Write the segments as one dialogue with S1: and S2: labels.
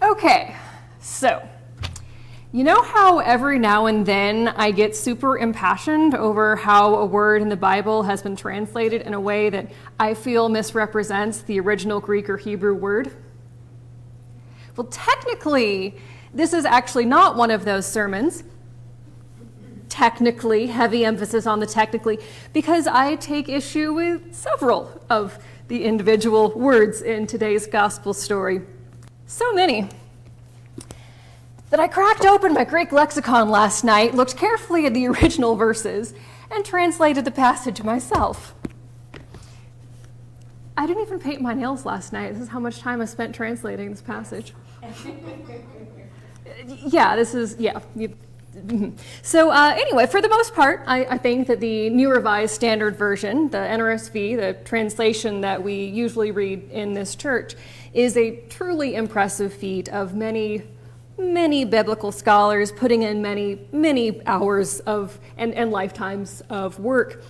S1: Okay, so you know how every now and then I get super impassioned over how a word in the Bible has been translated in a way that I feel misrepresents the original Greek or Hebrew word? Well, technically, this is actually not one of those sermons. Technically, heavy emphasis on the technically, because I take issue with several of the individual words in today's gospel story. So many that I cracked open my Greek lexicon last night, looked carefully at the original verses, and translated the passage myself. I didn't even paint my nails last night. This is how much time I spent translating this passage. So anyway, for the most part, I think that the New Revised Standard Version, the NRSV, the translation that we usually read in this church, is a truly impressive feat of many biblical scholars putting in many hours of and lifetimes of work.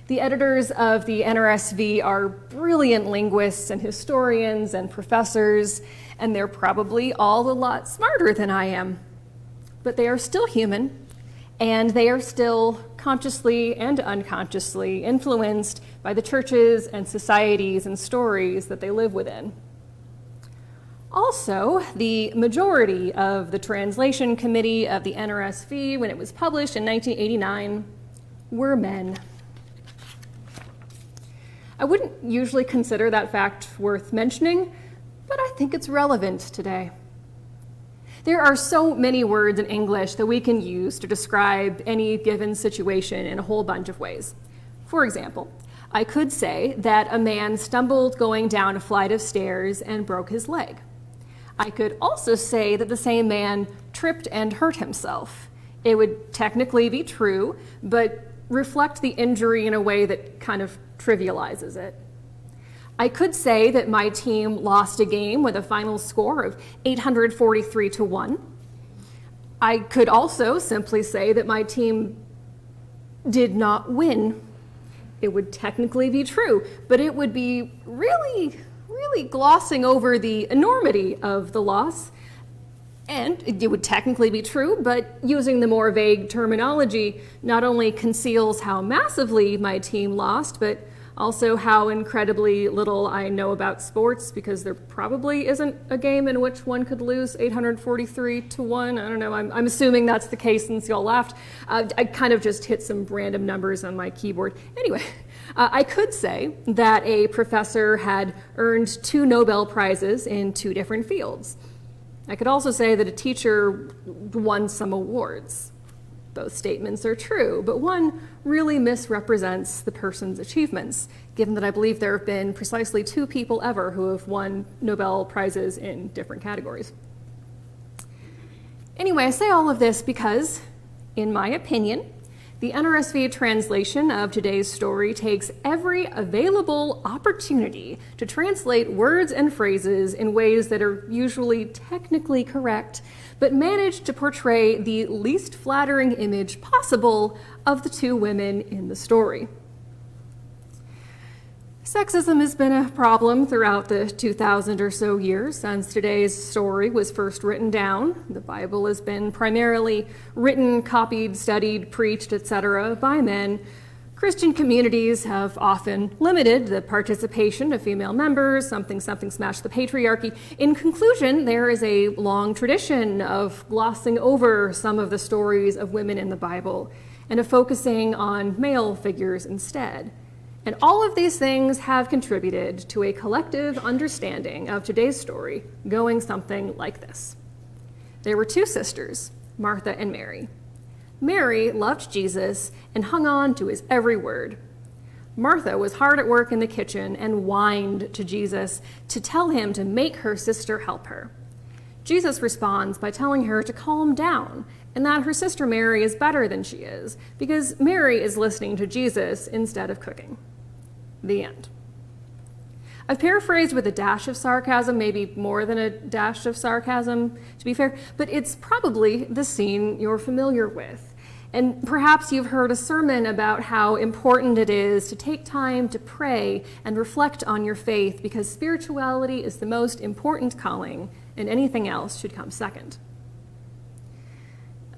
S1: The editors of the NRSV are brilliant linguists and historians and professors, and they're probably all a lot smarter than I am. But they are still human, and they are still consciously and unconsciously influenced by the churches and societies and stories that they live within. Also, the majority of the translation committee of the NRSV, when it was published in 1989, were men. I wouldn't usually consider that fact worth mentioning, but I think it's relevant today. There are so many words in English that we can use to describe any given situation in a whole bunch of ways. For example, I could say that a man stumbled going down a flight of stairs and broke his leg. I could also say that the same man tripped and hurt himself. It would technically be true, but reflect the injury in a way that kind of trivializes it. I could say that my team lost a game with a final score of 843-1. I could also simply say that my team did not win. It would technically be true, but it would be really glossing over the enormity of the loss. And it would technically be true, but using the more vague terminology not only conceals how massively my team lost, but also how incredibly little I know about sports, because there probably isn't a game in which one could lose 843-1. I don't know, I'm assuming that's the case since y'all laughed. I kind of just hit some random numbers on my keyboard. Anyway, I could say that a professor had earned 2 Nobel Prizes in 2 different fields. I could also say that a teacher won some awards. Both statements are true, but one really misrepresents the person's achievements, given that I believe there have been precisely 2 people ever who have won Nobel Prizes in different categories. Anyway, I say all of this because, in my opinion, the NRSV translation of today's story takes every available opportunity to translate words and phrases in ways that are usually technically correct, but manage to portray the least flattering image possible of the 2 women in the story. Sexism has been a problem throughout the 2,000 or so years since today's story was first written down. The Bible has been primarily written, copied, studied, preached, etc. by men. Christian communities have often limited the participation of female members, something smash the patriarchy. In conclusion, there is a long tradition of glossing over some of the stories of women in the Bible and of focusing on male figures instead. And all of these things have contributed to a collective understanding of today's story going something like this. There were 2 sisters, Martha and Mary. Mary loved Jesus and hung on to his every word. Martha was hard at work in the kitchen and whined to Jesus to tell him to make her sister help her. Jesus responds by telling her to calm down and that her sister Mary is better than she is because Mary is listening to Jesus instead of cooking. The end. I've paraphrased with a dash of sarcasm, maybe more than a dash of sarcasm, to be fair, but it's probably the scene you're familiar with. And perhaps you've heard a sermon about how important it is to take time to pray and reflect on your faith, because spirituality is the most important calling and anything else should come second.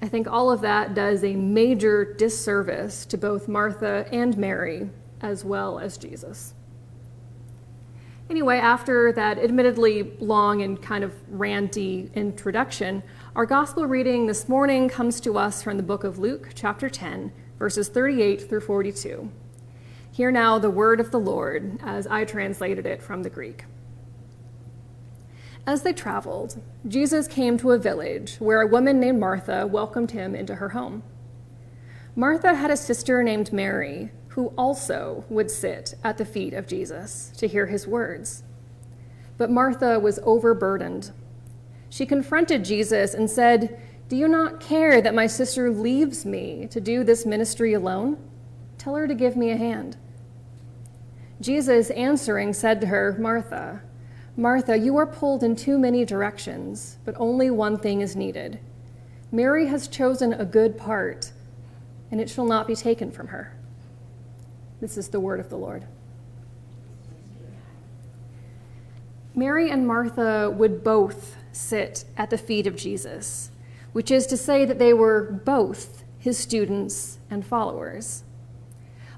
S1: I think all of that does a major disservice to both Martha and Mary, as well as Jesus. Anyway, after that admittedly long and kind of ranty introduction, our gospel reading this morning comes to us from the book of Luke, chapter 10, verses 38 through 42. Hear now the word of the Lord, as I translated it from the Greek. As they traveled, Jesus came to a village where a woman named Martha welcomed him into her home. Martha had a sister named Mary, who also would sit at the feet of Jesus to hear his words. But Martha was overburdened. She confronted Jesus and said, "Do you not care that my sister leaves me to do this ministry alone? Tell her to give me a hand." Jesus, answering, said to her, "Martha, Martha, you are pulled in too many directions, but only one thing is needed. Mary has chosen a good part, and it shall not be taken from her." This is the word of the Lord. Mary and Martha would both sit at the feet of Jesus, which is to say that they were both his students and followers.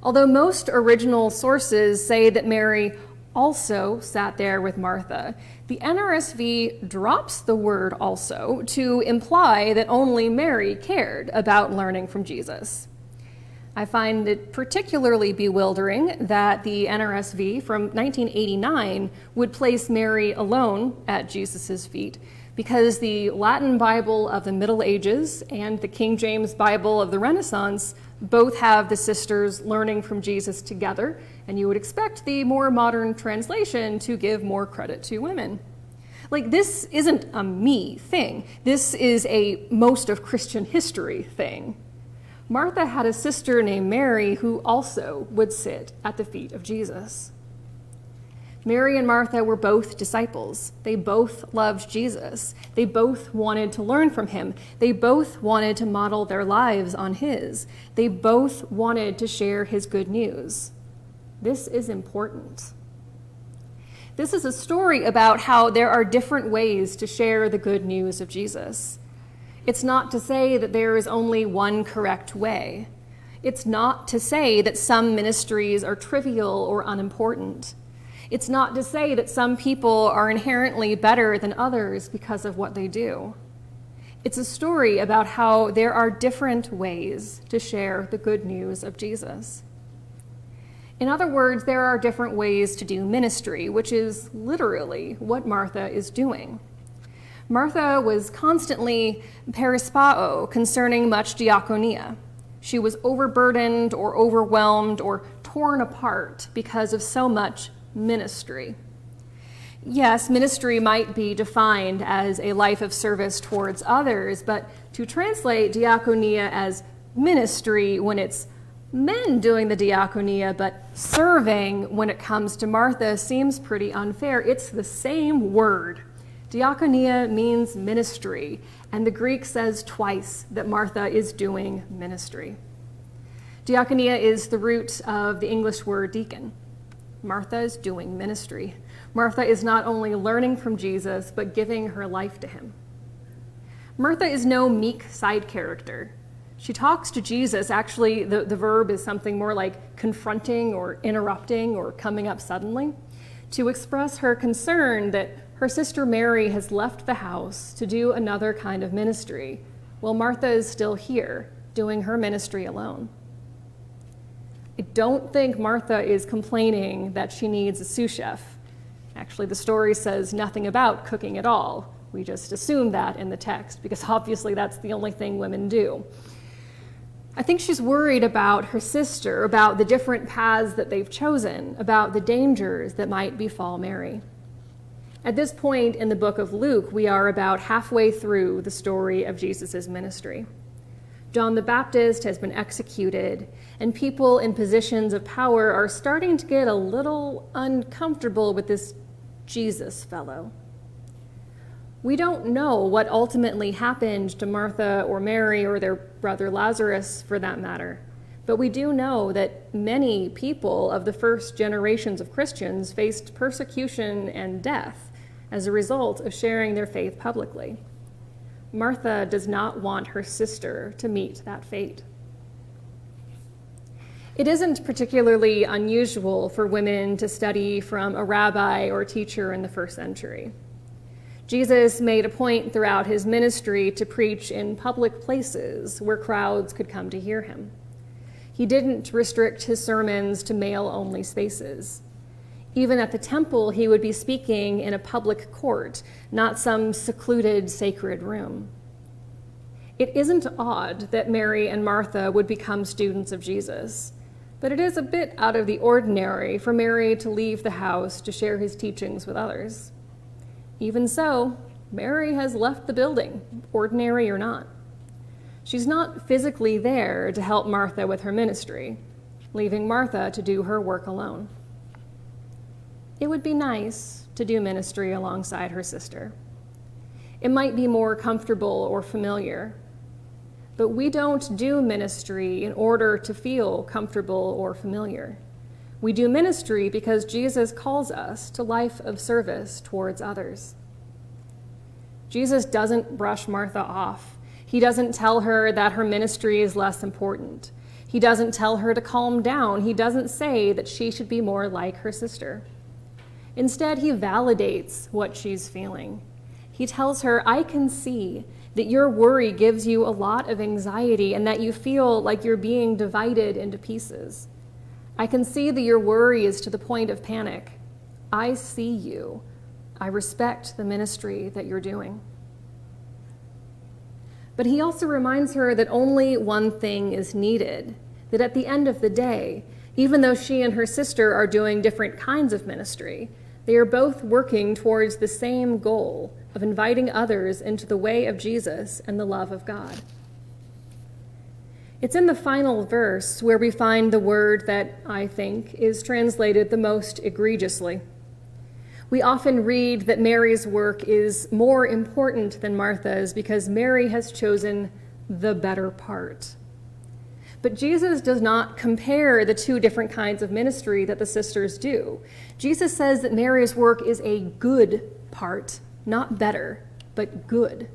S1: Although most original sources say that Mary also sat there with Martha, the NRSV drops the word "also" to imply that only Mary cared about learning from Jesus. I find it particularly bewildering that the NRSV from 1989 would place Mary alone at Jesus' feet, because the Latin Bible of the Middle Ages and the King James Bible of the Renaissance both have the sisters learning from Jesus together, and you would expect the more modern translation to give more credit to women. This isn't a me thing. This is a most of Christian history thing. Martha had a sister named Mary who also would sit at the feet of Jesus. Mary and Martha were both disciples. They both loved Jesus. They both wanted to learn from him. They both wanted to model their lives on his. They both wanted to share his good news. This is important. This is a story about how there are different ways to share the good news of Jesus. It's not to say that there is only one correct way. It's not to say that some ministries are trivial or unimportant. It's not to say that some people are inherently better than others because of what they do. It's a story about how there are different ways to share the good news of Jesus. In other words, there are different ways to do ministry, which is literally what Martha is doing. Martha was constantly perispao concerning much diakonia. She was overburdened or overwhelmed or torn apart because of so much ministry. Yes, ministry might be defined as a life of service towards others, but to translate diakonia as ministry when it's men doing the diakonia but serving when it comes to Martha seems pretty unfair. It's the same word. Diakonia means ministry, and the Greek says twice that Martha is doing ministry. Diakonia is the root of the English word deacon. Martha is doing ministry. Martha is not only learning from Jesus, but giving her life to him. Martha is no meek side character. She talks to Jesus. Actually, the verb is something more like confronting or interrupting or coming up suddenly, to express her concern that her sister Mary has left the house to do another kind of ministry, while Martha is still here, doing her ministry alone. I don't think Martha is complaining that she needs a sous chef. Actually, the story says nothing about cooking at all. We just assume that in the text, because obviously that's the only thing women do. I think she's worried about her sister, about the different paths that they've chosen, about the dangers that might befall Mary. At this point in the book of Luke, we are about halfway through the story of Jesus' ministry. John the Baptist has been executed, and people in positions of power are starting to get a little uncomfortable with this Jesus fellow. We don't know what ultimately happened to Martha or Mary or their brother Lazarus, for that matter. But we do know that many people of the first generations of Christians faced persecution and death as a result of sharing their faith publicly. Martha does not want her sister to meet that fate. It isn't particularly unusual for women to study from a rabbi or teacher in the first century. Jesus made a point throughout his ministry to preach in public places where crowds could come to hear him. He didn't restrict his sermons to male-only spaces. Even at the temple, he would be speaking in a public court, not some secluded sacred room. It isn't odd that Mary and Martha would become students of Jesus, but it is a bit out of the ordinary for Mary to leave the house to share his teachings with others. Even so, Mary has left the building, ordinary or not. She's not physically there to help Martha with her ministry, leaving Martha to do her work alone. It would be nice to do ministry alongside her sister. It might be more comfortable or familiar, but we don't do ministry in order to feel comfortable or familiar. We do ministry because Jesus calls us to life of service towards others. Jesus doesn't brush Martha off. He doesn't tell her that her ministry is less important. He doesn't tell her to calm down. He doesn't say that she should be more like her sister. Instead, he validates what she's feeling. He tells her, I can see that your worry gives you a lot of anxiety and that you feel like you're being divided into pieces. I can see that your worry is to the point of panic. I see you. I respect the ministry that you're doing. But he also reminds her that only one thing is needed, that at the end of the day, even though she and her sister are doing different kinds of ministry, they are both working towards the same goal of inviting others into the way of Jesus and the love of God. It's in the final verse where we find the word that I think is translated the most egregiously. We often read that Mary's work is more important than Martha's because Mary has chosen the better part. But Jesus does not compare the two different kinds of ministry that the sisters do. Jesus says that Mary's work is a good part, not better, but good.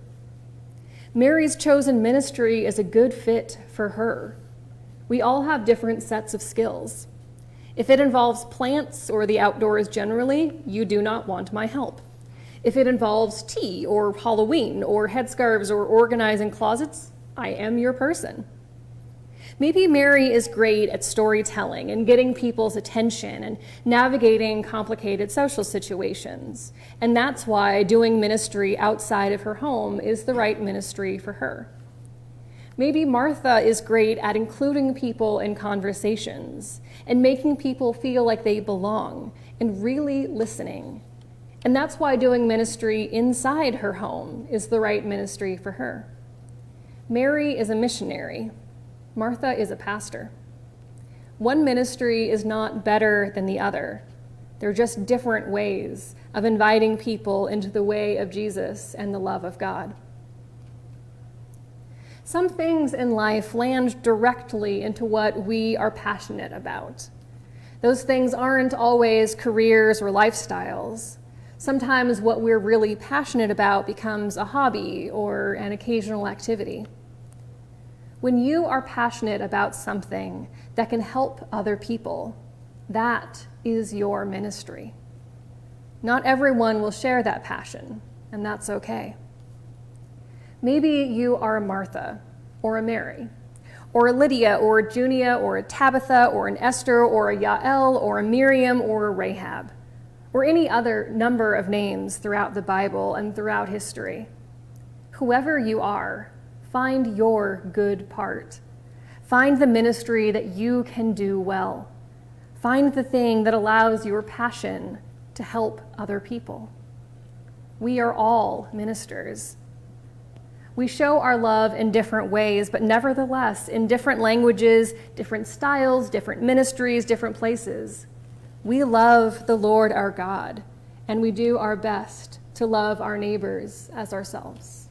S1: Mary's chosen ministry is a good fit for her. We all have different sets of skills. If it involves plants or the outdoors generally, you do not want my help. If it involves tea or Halloween or headscarves or organizing closets, I am your person. Maybe Mary is great at storytelling and getting people's attention and navigating complicated social situations, and that's why doing ministry outside of her home is the right ministry for her. Maybe Martha is great at including people in conversations and making people feel like they belong and really listening, and that's why doing ministry inside her home is the right ministry for her. Mary is a missionary. Martha is a pastor. One ministry is not better than the other. They're just different ways of inviting people into the way of Jesus and the love of God. Some things in life land directly into what we are passionate about. Those things aren't always careers or lifestyles. Sometimes what we're really passionate about becomes a hobby or an occasional activity. When you are passionate about something that can help other people, that is your ministry. Not everyone will share that passion, and that's okay. Maybe you are a Martha, or a Mary, or a Lydia, or a Junia, or a Tabitha, or an Esther, or a Yael, or a Miriam, or a Rahab, or any other number of names throughout the Bible and throughout history. Whoever you are, find your good part. Find the ministry that you can do well. Find the thing that allows your passion to help other people. We are all ministers. We show our love in different ways, but nevertheless, in different languages, different styles, different ministries, different places. We love the Lord our God, and we do our best to to love our neighbors as ourselves.